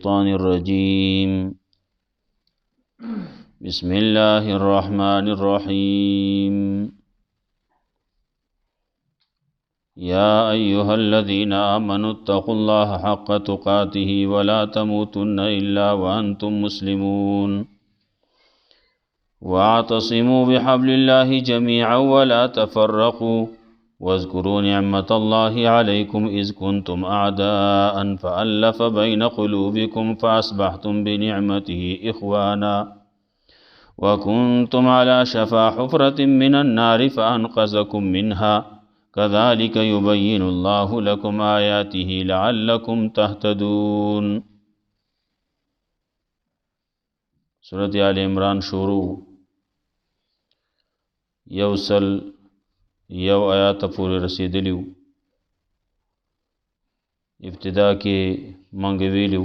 الشيطان بسم الله الرحمن الرحيم يا أيها الذين آمنوا اتقوا الله حق تقاته ولا تموتن إلا وأنتم مسلمون واعتصموا بحبل الله جميعا ولا تفرقوا واذكروا نعمة الله عليكم إذ كنتم أعداء فألف بين قلوبكم فأصبحتم بنعمته إخوانا وكنتم على شفا حفرة من النار فأنقذكم منها كذلك يبين الله لكم آياته لعلكم تهتدون. سورة آل عمران شروع یوصل یو آیات پورې رسیدلیو. ابتدا کې منګ ویلو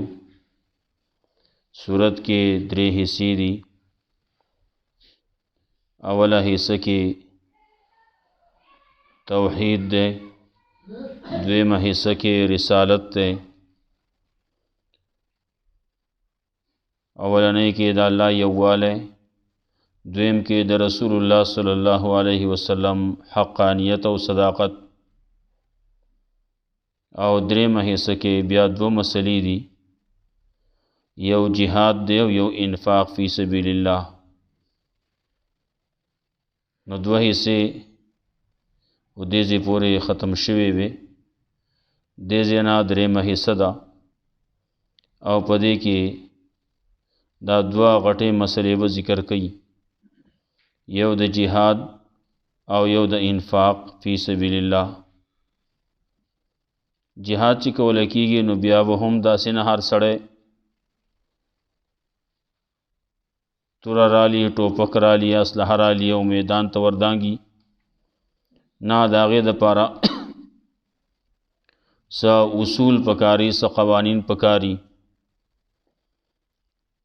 سورت کې درې حصے دي. اوله حصہ کې توحید ده، دویمه حصہ کې رسالت ده. اولنۍ کې د الله یووالی، دویم کې د رسول الله صلی الله علیه وسلم حقانیت او صداقت، او دریمه حصہ کې بیا دو مسلې دي، یو جهاد دی او یو انفاق فی سبیل الله. نو دوه حصے و دې ځای پورې ختم شوي وي. دې ځای نه دریمه حصہ ده او په دې کې دا دوه غټې مسلې به ذکر کوي، یو د جهاد او یو د انفاق فی سبیل الله. جهاد چې کوله کېږي نو بیا به هم داسې نه هر سړی توره رالی، ټوپک رالی، اسلحه رالی او میدان ته وردانګي نه. د هغې دپاره څه اصول پکاري، څه قوانین پکاري.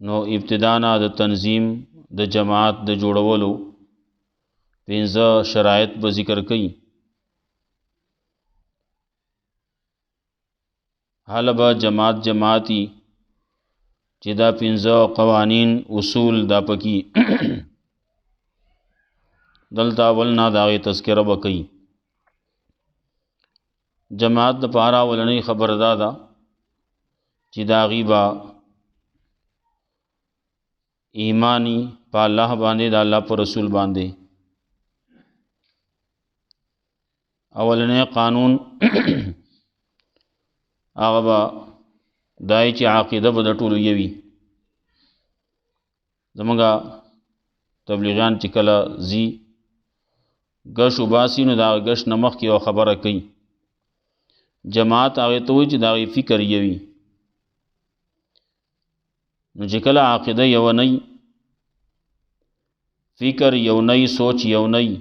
نو ابتدا نه د تنظیم د جماعت د جوړولو 15 شرایط به ذکر کوي. حالا به جماعتی چې دا 15 قوانین اصول دا پکې دلته اول نه د هغې تذکره به کوي. جماعت دپاره اولنۍ خبر دا ده چې د هغې به ایمانی په الله باندې، د الله په رسول باندې. اولنې قانون هغه به دای چې عقیده به د ټولو یوي. زمونږه تبلیغیان چې کله ځي ګش وباسي نو د هغه ګش نه مخکې یوه خبره کوي. جماعت هغې ته وایي چې د هغې فکر یوي. نو چې کله عقیده یو نه وي، فکر یو نه وي، سوچ یو نه وي،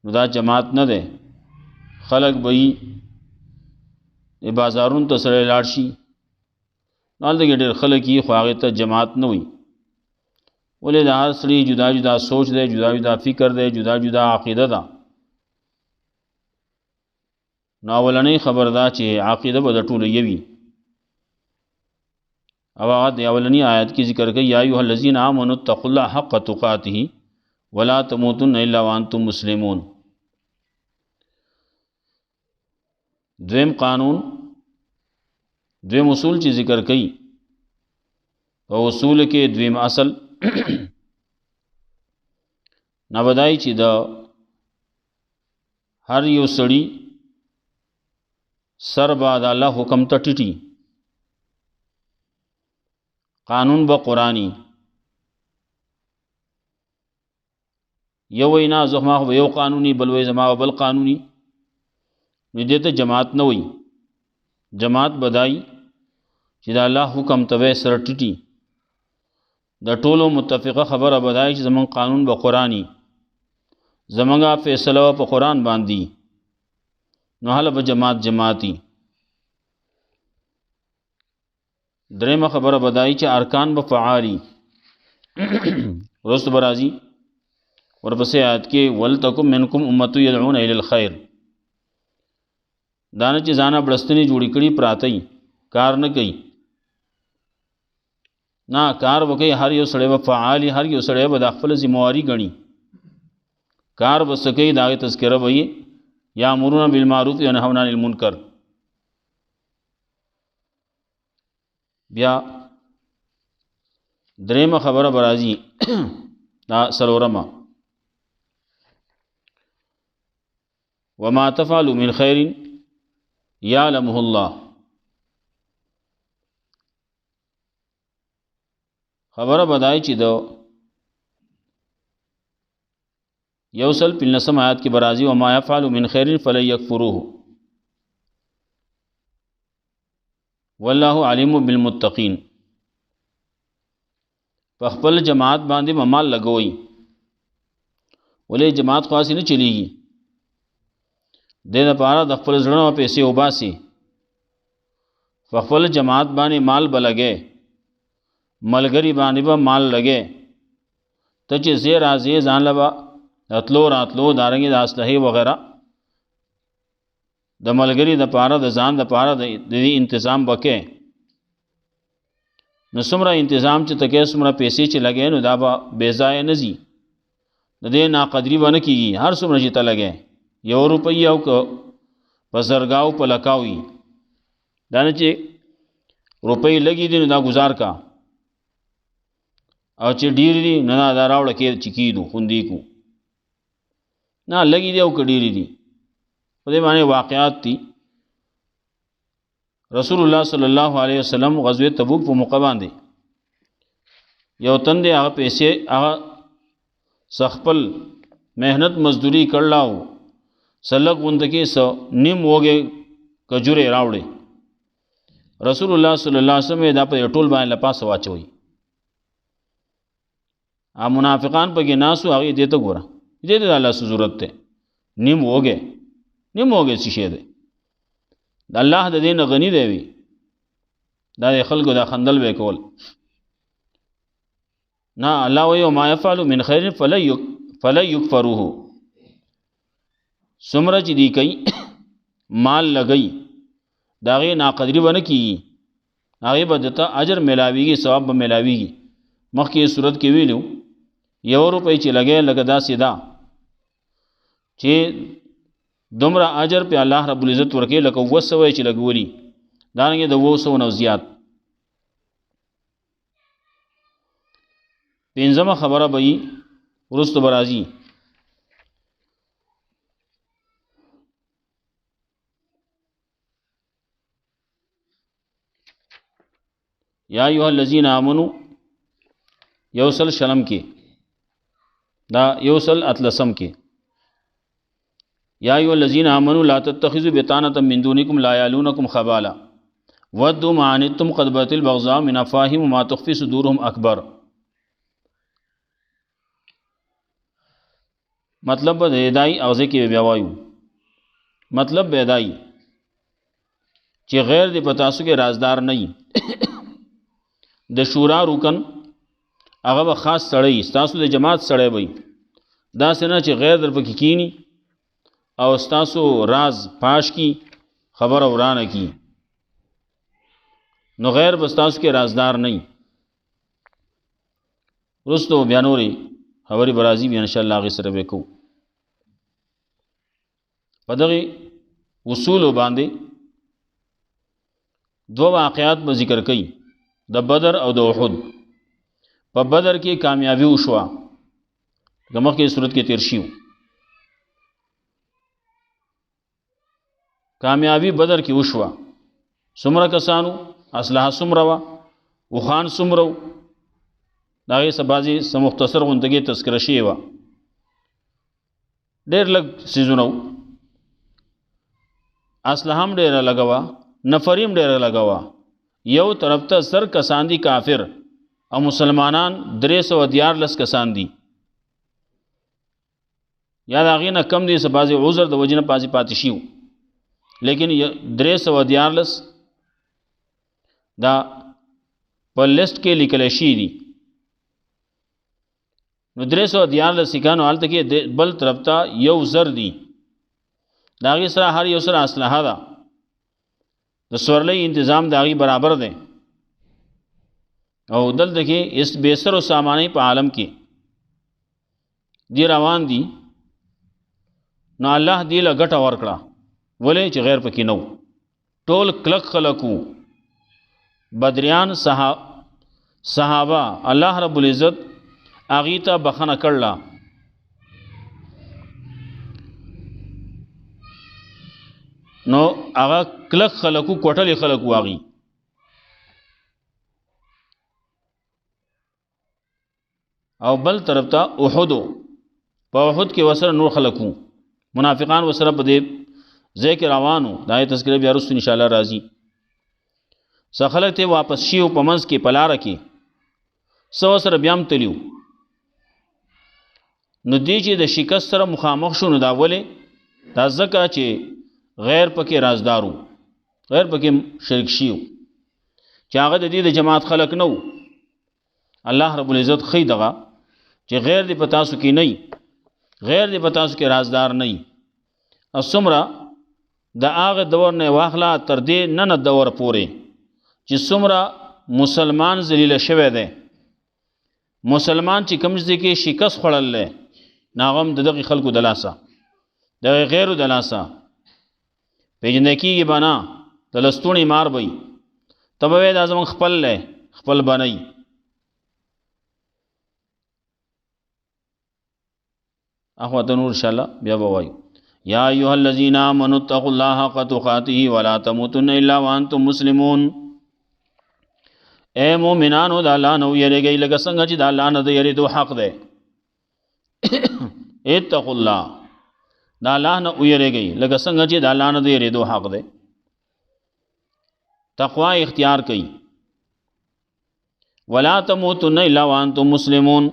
نو دا جماعت نه دی. خلق به یي بازارونو ته سړی لاړ شي، نو هلته کې ډېر خلک یي خو هغې ته جماعت نه وي. ولې د هر سړي جدا جدا سوچ دی، جدا جدا فکر دی، جدا جدا عقیده ده. نو اولنۍ خبر دا چې عقیده به د ټولو یوي. او هغه د اولنۍ آیت کې ذکر کوي یا ایها الذین آمنوا اتقوا الله حق تقاته ولا تموتن الا وانتم مسلمون. دویم قانون، دویم اصول چې ذکر کوي، او اصول کې دویم اصل نبدای چې د هر یو سړي سر به د الله حکم ته ټیټي. قانون به قرآنی. یو وینا زما خو یو قانوني، بل وی زما بل قانوني، نو دې ته جماعت نه وي. جماعت بدای چې د الله حکم ته سر ټیټي. د ټولو متفقه خبره بدای چې زمون قانون به قرآنی، زمونږه فیصله په قرآن باندې، نو هله به جماعتي. دریمه خبره بدای چې ارکان به فعالی. رست برازی ورپسې آیات کې ولتکم منکم امه يدعون الى الخير. دانه چې ځانه بلستنی جوړی کړي پراته کار نه کوي، نه کار وکي هر یو سړی به فعال هر یو سړی به د خپل ذمہواری غني کار وسکي دا تذکرہ وي یامرون بالمعروف ینهون عن المنکر. بیا درېمه خبره برازي دا سلورمه وما تفعلوا من خير يعلمه الله. خبره بدای چې دو یوصل پلنسم آیات کی برازی وما يفعل من خير فلن يكفروه والله علیم بالمتقین. په خپل جماعت باندې مال لګوي ولې جماعت خاصی نه چلیږي د لپاره د خپل ځړنو پیسې وباسي په خپل جماعت باندې مال بلګي ملګری باندې به مال لګي ته چې زی راځي ځان لبا اتلو راتلو دارنګي د اسلحه وغیرہ د ملګری د پاره د ځان د پاره د تنظیم وکې نو څومره تنظیم چې تکې څومره پیسې چې لګې نو دا به بے ځای نه زی د دې ناقدری ونه کیږي هر څومره چې ته لګې یو روپۍ او په زرګاو په لکاوي دا نه چې روپۍ لګې دي نو دا گزار کا او چې ډیر دي نه دا راوړه کې چې کیدو خوندې کو نه لګې دي او کډيري دي په دې باندې واقعات دي. رسول الله صلی الله علیه وسلم غزوه تبوک په موقع باندې یو تند هغه پیسې هغه سخپل مهنت مزدوری کړلاو سلګ وندګي سو نیم وګه کجوره راوړي رسول الله صلی الله علیه وسلم دا په ټول باندې لپاس واچوي ا منافقان په کې ناسو هغه دې ته ګوره دې ته الله سره ضرورت ته نیم وګه څه شه ده د الله د دین غنی دی وی دا خلکو دا خندل وکول نه الله وی ما يفعل من خير فلا يكفروه سمره چې دی کوي مال لګي داغه ناقدری ونه کی هغه بدته اجر ملاویږي ثواب به ملاویږي. مخکې صورت کې ویلو یو روپۍ چې لګي لګدا سیدا چې دومره اجر په الله رب العزت ورکې لکه وسوي چې لګولي دا نه د 200 نو زیات. پنځمه خبره به ورست برازي یا ایها الذین آمنو یوصل شلم کې دا یوصل اتلسم کې یا ایها الذین آمنوا لا تتخذوا بطانة من دونکم لا یعلونکم خبالا ودوا ما عنتم قد بدت البغضاء من افواههم وما تخفي صدورهم اکبر. مطلب د هداي اوځي کې بیا وایو مطلب به هداي چې غیر د پتاسو کې رازدار نه د شورا رکن هغه خاص سړی تاسو د جماعت سړی وي دا سينه چې غیر در پکې کینی او تاسو راز پاش کی خبر اورانه کی نو غیر بس تاسو کې رازدار نه ورستو بیانوري خبري برازي بیا ان شاء الله غي سره وکړو. په دغه اصول باندې دو واقعات به ذکر کړي د بدر او د احد. په بدر کې کامیابی وشوه دمخ کې صورت کې تیر شیو کامیابی بدر کې وشوه سمره کسانو اسلحه سمره وا او خان سمرو داغه سبازي سم مختصر غونډه تذکرہ شی وا ډېر لګ سيزونو اسلحه هم ډېر لګوا نفریم ډېر لګوا یو طرف ته سر کسان دي کافر او مسلمانان 314 کسان دي یا داغه نه کم دي سبازي عذر د وجنه پازي پاتې شيو لیکن 314 دا په لیست کې لیکل شي دي نو 314 سکانو حالت کې بل طرف ته یو زر دي داغه سره هر یو سره اسلحه ده د سورلې تنظیم داغي برابر ده او دلته کې اس بیسر او سامانه په عالم کې دی روان دي، نو الله دی له ګټه ورکړه، ولې چې غیر پکې نو ټول کلک خلقو بدریان صحابه الله رب العزت اغي ته بخنه کړلا. نو هغه کلک خلقو کوټلې خلقو واغي او بل طرف ته احد، په احد کې وسره نور خلقو منافقان وسره په دې ذکر روانو، دا تذکرہ بیا رسو ان شاء الله راضي. سخلق ته واپس شیو په منځ کې پلار کې سو سره بیام تلیو، نو دی چې د شکست سره مخامخ شو، نو دا ولې دا ځکه چې غیر پکې رازدارو، غیر پکې شرک شیو، چې هغه د دې د جماعت خلق نو. الله رب العزت خی دغه چې غیر دی په تاسو کې نه، غیر دی په تاسو کې رازدار نه. اسمره د هغه دور نه واخلا تر دې نه دور پورې چې څومره مسلمان ذلیل شوی دی، مسلمان چې کوم ځای کې شکست خوړل دی، ناغم د دغه خلکو د لاسه، د غیرو د لاسه پیژندل کېږي به نه، د لستوڼي مار به وي، ته به وایې دا زموږ خپل دی، خپل به نه وي. اخواتو نور انشاءالله بیا به وایو یا ایها الذین آمنوا اتقوا الله حق تقاته ولا تموتن الا وانتم مسلمون. اے مومنانو د الله نه ویریږئ لکه څنګه چې د الله نه د یریدو حق دی. اتقوا الله، د الله نه ویریږئ لکه څنګه چې د الله نه د یریدو حق دی. تقوا اختیار کړئ. ولا تموتن الا وانتم مسلمون.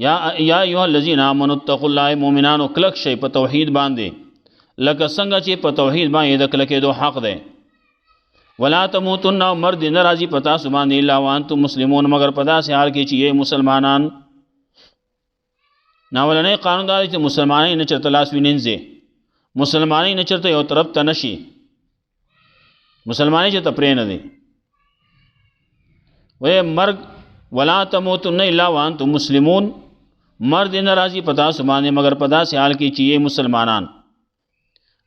یا ایها الذین آمنوا اتقوا الله، مومنانو کلک شئ په توحید باندې لکه څنګه چې په توحید باندې د کلکېدو حق دی. ولا تموتن، مرد نه راځي په تاسو باندې الا وانتم مسلمون، مگر په داسې حال کې چې یې مسلمانان. ناولنې قانون دا دی چې مسلمانۍ نه چرته لاس وینځي، مسلمانۍ نه چرته یو طرف ته نشي، مسلمانۍ چرته پرې نه دی. وې مرګ ولا تموتن الا وانتم مسلمون، مرد نه راځي په تاسو باندې مگر په داسې حال کې چې یې مسلمانان.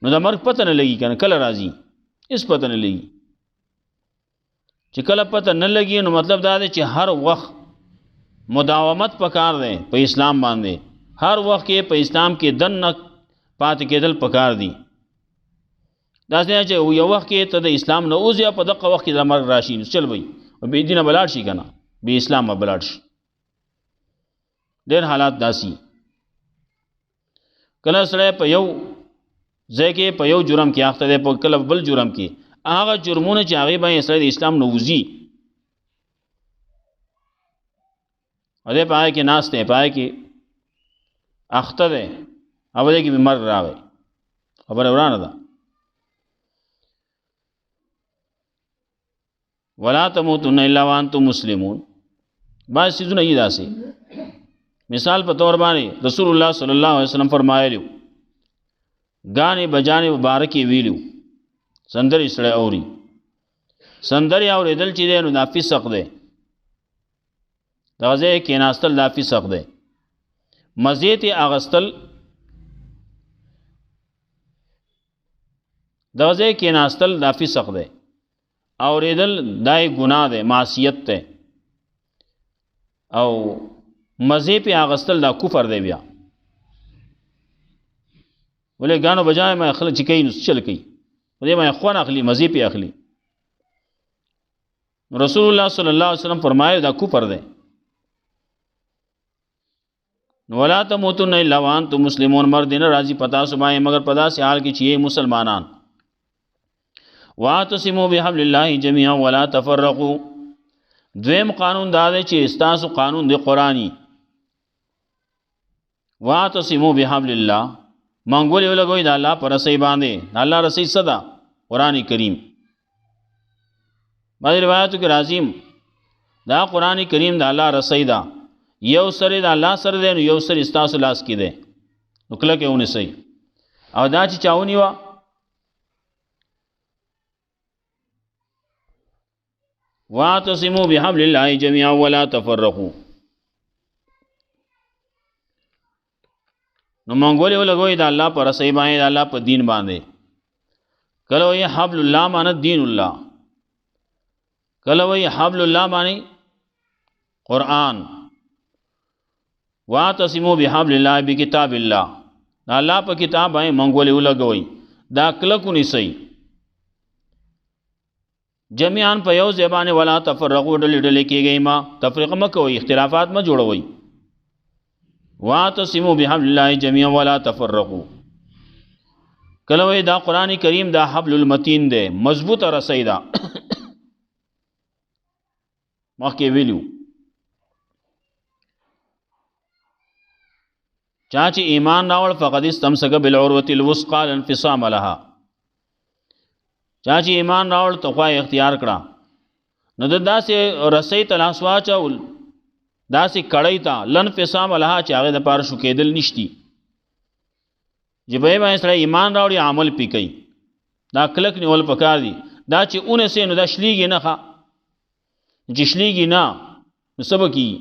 نو دا مرګ پته نه لګي کنه کله راځي، اس پته نه لګي. چې کله پته نه لګي نو مطلب دا دی چې هر وخت مداومت پکار دی په اسلام باندې، هر وخت کې په اسلام کې دنه پاتې کېدل پکار دي. دا څنګه چې یو وخت کې ته د اسلام نه اوځي، په دغه وخت کې د مرګ راشي، نو چل وي او بې دینه بلاړ شي کنه، بې اسلام بلاړ شي. ډېر حالات داسي. کله سره په یو ځای کې په یو جرم کې اخته دی، په کله بل جرم کې، هغه جرمونه چې هغې باندې سره د اسلام نه وځي، او دی په هغې کې ناست دی، په هغې کې اخته دی، او دی کې به مرګ راغی، خبره ورانه ده. ولا تموتن الا وانتم مسلمون. بعض چیزونه یې داسې، مثال په طور باندې رسول الله صلی الله علیه وسلم فرمایلیو غانې بجانې مبارکې ویلیو سندرې سړی اوري، سندرې اورېدل چې دی نو دا فسق دی، دغه ځای کېناستل دا فسق دی، مزې ته اغستل دغه ځای کېناستل دا فسق دی، اورېدل دای ګناه دی، معصیت دی، او مزې په اغستل دا کفر دی. بیا ولې غانو بجای ما خلک چې کوي نو چل کوي، دې ما خوان اخلي، مزې په اخلي. رسول الله صلی الله علیه وسلم فرمایي دا کفر دی. ولا تموتن الا وانتم مسلمون، مرد نه راځي پتا سمای مگر پدا سي حال کې چې مسلمانان. واعتصموا بحبل الله جميعا ولا تفرقوا. دویم قانون دا دی چې استاسو قانون دی قرآنی. واعتصموا بحبل الله، منګولې ولګوي د الله پر رسۍ باندې. الله رسۍ صدا قرآن کریم. بعض روایتو کې راځي دا قرآن کریم د الله رسۍ ده، یو سره د الله سره دی، نو یو سره استاسو لاس کې دی، نو کله کې ونیسئ. او دا چې چاونی وه واعتصموا بحبل الله جميعا ولا تفرقوا. نو منګولې ولګوي د الله پر رسۍ باندې، د الله په دین باندې. کله وایي حبل الله معنی دین الله، کله وایي حبل الله معنی قرآن. واعتصموا بحبل الله بکتاب الله، د الله په کتاب باندې منګولې ولګوي، دا کلکو نیسئ جميعا په یو ځای باندې. ولا تفرقوا ډلې ډلې کېږئ ما، تفریقه مه کوئ، اختلافات مه جوړوئ. واعتصموا بحبل الله جميعا ولا تفرقوا. کله وایي دا قرآن کریم دا حبل المتین دی، مضبوطه رسۍ ده. مخکې ویلو چا چې ایمان راوړ فقد استمسک بالعروة الوثقى لا انفصام لها. چا چې ایمان راوړ تقوا اختیار کړه نو د داسې رسۍ ته لاس واچول، داسې کړۍ ته لا انفصام لها چې هغې دپاره شو کېدل نشتي. چې په یې باندې سړی ایمان راوړي عمل پې کوي، دا کلک نیول پکار دي. دا چې اونسې نو دا شلیږي نه ښه، چې شلیږي نه نو څه به کېږي؟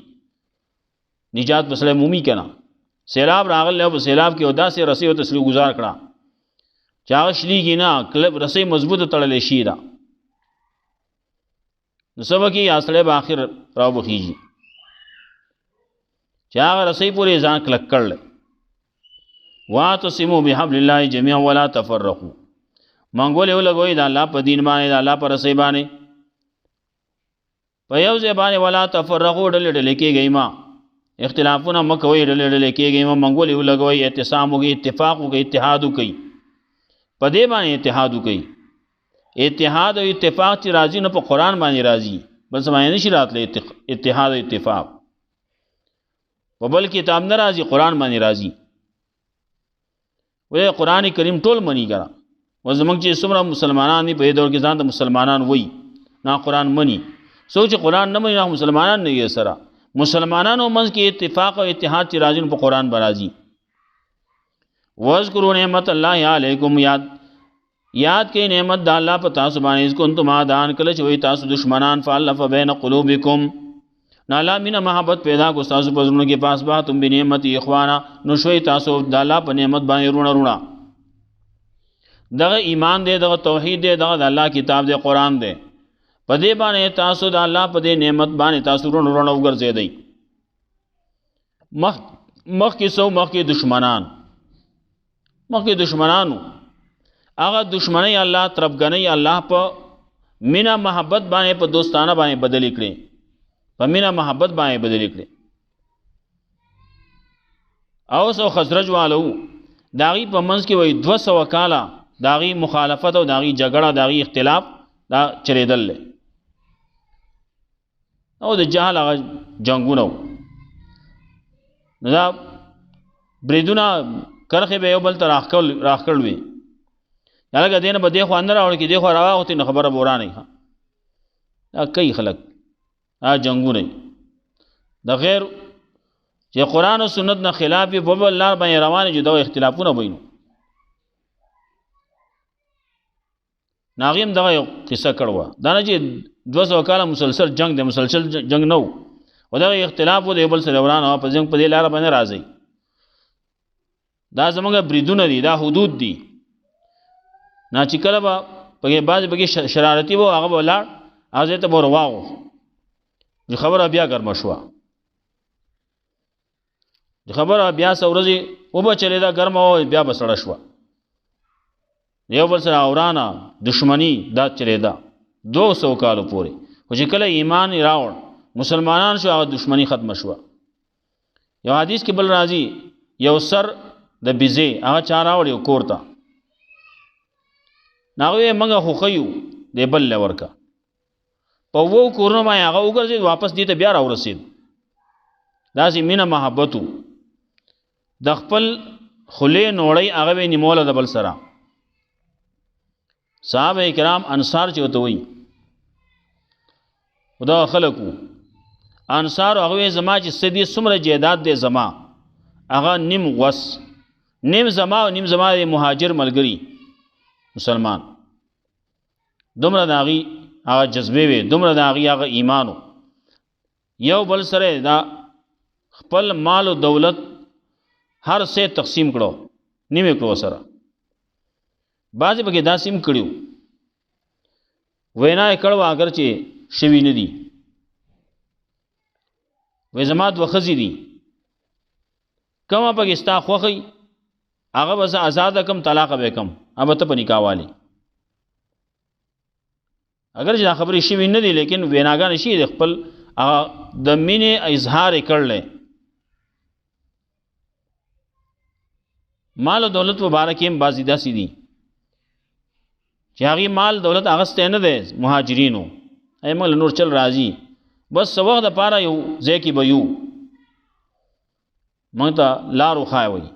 نجات به سړی مومي که نه؟ سیلاب راغلی او په سیلاب کې داسې رسۍ ورته سړي ګزار کړه چې هغه شلیږي نه، کلب رسۍ مضبوطه تړلی شي ده، نو څه به کېږي؟ هغه سړی به آخر راوبخېږي چې هغه رسۍ پورې ځان کلک کړلی. واعتصموا بحبل الله جميعا ولا تفرقوا. منګولې ولګوئ د الله په دین باندې، د الله په رسۍ باندې په یو ځای باندې. ولا تفرقوا ډلې ډلې کېږئ ما، اختلافونه مه کوئ، ډلې ډلې کېږئ ما. منګولې ولګوئ، اعتصام وکړئ، اتفاق وکړئ، اتحاد وکړئ، په دې باندې اتحاد وکړئ. اتحاد او اتفاق چې راځي نو په قرآن باندې راځي، بل څه باندې نشي راتلی. اتحاد او اتفاق په بل کتاب نه راځي، قرآن باندې راځي. وی قرآن کریم ټول منی کړه. و زمونږ چې څومره مسلمانان دي په دې دور کې ځان ته مسلمانان وایي، نه قرآن مني. څوک چې قرآن نه مني نه مسلمانان نه وي سره. مسلمانانو منځ کې اتفاق او اتحاد چې راځي نو په قرآن به راځي. واذکروا نعمت الله علیکم، یاد کړئ نعمت د الله په تاسو باندې. اذ کنتم اعداء، کله چې وئ تاسو دشمنان، فالف بین قلوبکم، نو الله مینه محبت پیدا کو تاسو په زړونو کې، فاصبحتم بنعمت اخوانا، نو شوئ تاسو د الله په نعمت باندې رونه رونه. دغه ایمان دی، دغه توحید دی، دغه د الله کتاب دی، قرآن دی. په دې باندې تاسو د الله په دې نعمت باندې تاسو رونه رونه وګرځېدئ. مخکې سو مخکې دشمنان، مخکې دشمنانو هغه دشمنی الله طرفګنۍ الله په مینا محبت باندې، په دوستانه باندې بدلی کړي، په مینا محبت باندې بدلی کړي. اوس او خزرج والو داغي په منځ کې وای 200 کاله داغي مخالفت او داغي جګړه، داغي اختلاف دا چریدل او د جهل هغه جنگونه نو دا بریدونه کرخه به یو بل ته راخکل وي، هغه دینه به دی خو اندر راوړي کې دی خو راوغتی نو خبره بورانه دا کوي خلک جنگونه د غیر چې قرآن او سنت نه خلاف په بل لار باندې روانه جدا اختلافونه وینو. ناغیم دغه یو قصه کړو دا نه چې 200 کاله مسلسل جنگ دی، مسلسل جنگ نو او دغه اختلاف و د بل سره ورانه په جنگ په دې لار باندې راځي. دا زمونږ بریدونه دي، دا حدود دي. نه چې کله به په بعض بګي شرارتي وو هغه ولاړ هغه ته بور واغو چې خبره بیا ګرمه شوه، خبره بیا سورځي او به چلی دا ګرمه او بیا به سړه شوه، یو بل سره اورانه دشمنی دا چلی دا 200 کالو پورې. خو چې کله ایمان راوړ مسلمانان شو هغه دشمنی ختم شوه. یو حدیث کې بل راځي یو سر د بیزې هغه چا راوړ یو کور ته، ناغوی منگا خوخیو دی بل لورکا پا وو کورنو مای آغا اگرزید واپس دیتا بیا راو رسید. داسی مین محبتو د خپل خلی نوڑی آغا بی نمولا د بل سرا. صحابه کرام انصار چوتوئی خدا خلقو انصار آغوی زما چی سدی سمر جیداد دی زما آغا نیم غوس، نیم زما و نیم زما دی مهاجر ملگری مسلمان. دومره داغي هغه جذبه وي دومره د هغه ایمانو یو بل سره دا خپل مال او دولت هر څه تقسیم کړو نیمه کړو سره بعضې پکې داسې هم کړي وینا یې کړو اگر چې شوي نه دي وایي زما دوه ښځې دي کومه پکې ستا خوښئ هغه به زه ازاده کم طلاقه به کم هغه ته په نکاح والي اگر چې دا خبرې شوي نه دي لیکن ویناګانې شي د خپل هغه د مینې اظهار یې کړلی مال او دولت مبارک هم بعضې داسې دي چې هغې مال دولت اغستی نه دی مهاجرینو ای موږ له نور چل راځي بس څه وخت دپاره یو ځای کې به یو موږ ته لار وښایه وایي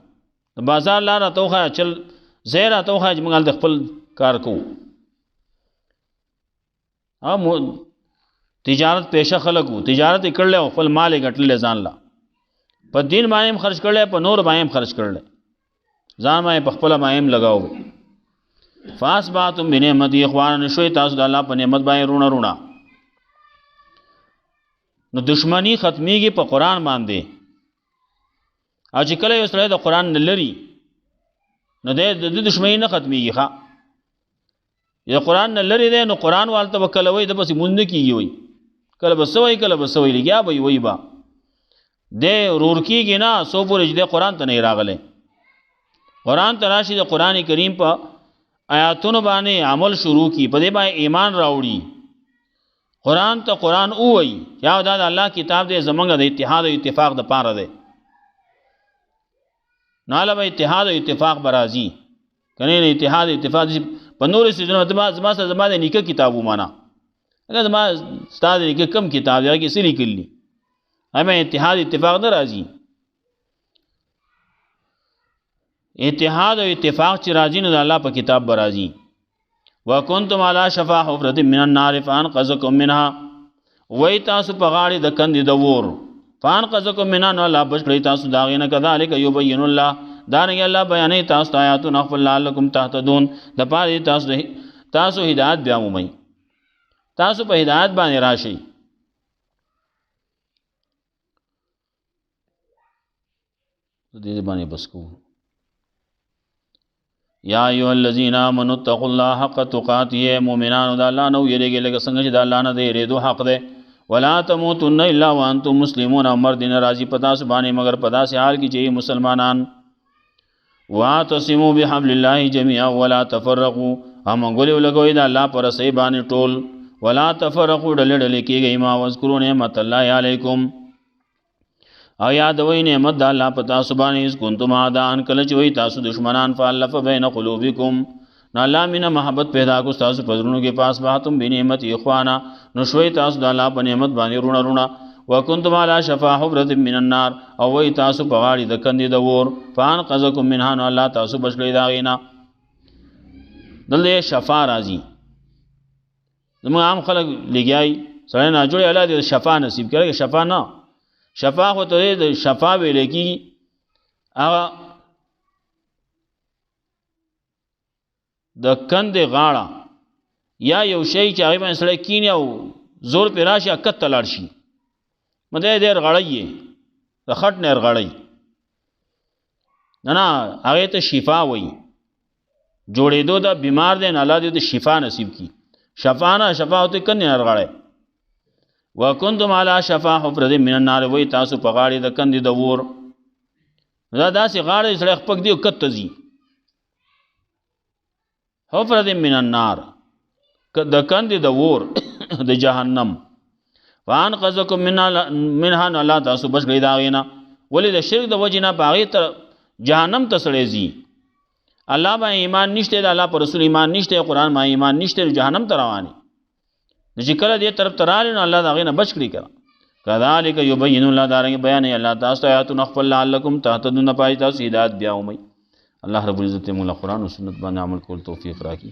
د بازار لار راته وښایه چل ځای راته وښایه چې موږ هلته خپل کار کوو تجارت پیشه خلک وو تجارت یې کړلی او خپل مال یې ګټلی ځان له په دین باندې هم خرچ کړلی په نور باندې هم خرچ کړلی ځان باندې په خپله باندې هم لګاو فاصبحتم بنعمتي اخوانا شوي تاسو د الله په نعمت باندې رونه رونه نو دشمنی ختمیږي په قرآن باندې او چې کله یو سړی د قرآن نه لري نو د دشمنی نه ختمیږي ښه یا قرآن نه لري دی نو قرآن والته به کله وایي د پسې مونځ نه کېږي وایي کله به څه وایي کله به څه وایي لګیا به وایي به دی ورور کېږي نه څو پورې چې دی قرآن ته نه راغلی قرآن ته راشي د قرآن کریم په آیاتونو باندې عمل شروع کی په دې باندې ایمان راوړي قرآن ته قرآن وایي یا دا د الله کتاب دی زمونږ د اتحاد او اتفاق د پاره دی ناله به اتحاد او اتفاق به راځي که نه اتحاد اتفاق په نورې څیزونو زما سره زما د نیکه کتاب ومانه اگر زما ستا د نیکه کم کتاب دی هغه کې څه لیکلي دي هغه اتحاد اتفاق نه راځي اتحاد او اتفاق چې راځي نو د الله په کتاب به راځي وکنتم علی شفا حفرة من النار فانقذکم منها وای تاسو په غاړې د کندې د اور فانقذکم منها نو الله بچ کړی تاسو د هغې نه کذلک یبین الله دارنګې الله بیانوي تاسو ته آیاتونه خپل لعلکم تهتدون دپاره تاسو هدایت بیا مومئ تاسو په هدایت باندې راشئ دې باندې بس کوو یا ایها الذین آمنوا اتقوا الله حق تقاته مؤمنانو د الله نه ویریږئ لکه څنګه چې د الله نه د یریدو حق دی ولا تموتن الا وانتم مسلمون امر دین راضی په تاسو باندې مگر په داسې حال کې چې مسلمانان واعتصموا بحبل الله جميعا ولا تفرقوا هم غولې لګوي د الله پر سي باندې ټول ولا تفرقوا ډلې کېږئ ما واذکروا نعمت الله علیکم او یادوئ نعمت د الله په تاسو باندې اذ کنتم اعداء کله چې وئ تاسو دشمنان فالف بین قلوبکم نو الله مینه محبت پیدا کو تاسو په زړونو کې فاصبحتم بنعمت اخوانا نو شوي تاسو د الله په نعمت باندې رونه رونه وکنتم علی شفا حفرة من النار او وئ تاسو په غاړې د کندې د اور فانقذکم منها نو الله تاسو بچ کړئ د هغې نه دلته شفا راځي زموږ عام خلک لګیایي سړی ناجوړی الله دې شفا نصیب کړی شفا نه شفا خو ته د شفا ویل کېږي هغه د کندې غاړه یا یو شی چې هغې باندې سړی کیني او زور پرې راشي کته لاړ شي مده دې رغړی یې د خټ نه رغړی نه هغې ته شفا وایي جوړېدو د بیمار دی نه الله دې د شفا نصیب کړي شفا نه شفا ته کندې نه رغړی وکنتم علی شفا حفرة من النار وای تاسو په غاړې د کندې د اور دا داسې غاړې سړی خپک دی او کته ځي حفرة من النار د کندې د اور د جهنم فانقذکم منها نو الله تاسو بچ کړئ د هغې نه ولې د شرک د وجې نه په هغې ته جهنم ته سړی ځي الله باندې ایمان نشته د الله پر رسول ایمان نشته قرآن باندې ایمان نشته جهنم ته رواني چې کله دې طرف ته راغلی نو الله د هغې نه بچ کړي که کذلک یبین الله دارنګې بیانوي الله تاسو ته آیاتونه خپل لعلکم تهتدون پای تاسو هدایت بیا ومئ الله رب العزت موږ له قرآن او سنت باندې عمل کول توفیق راکړي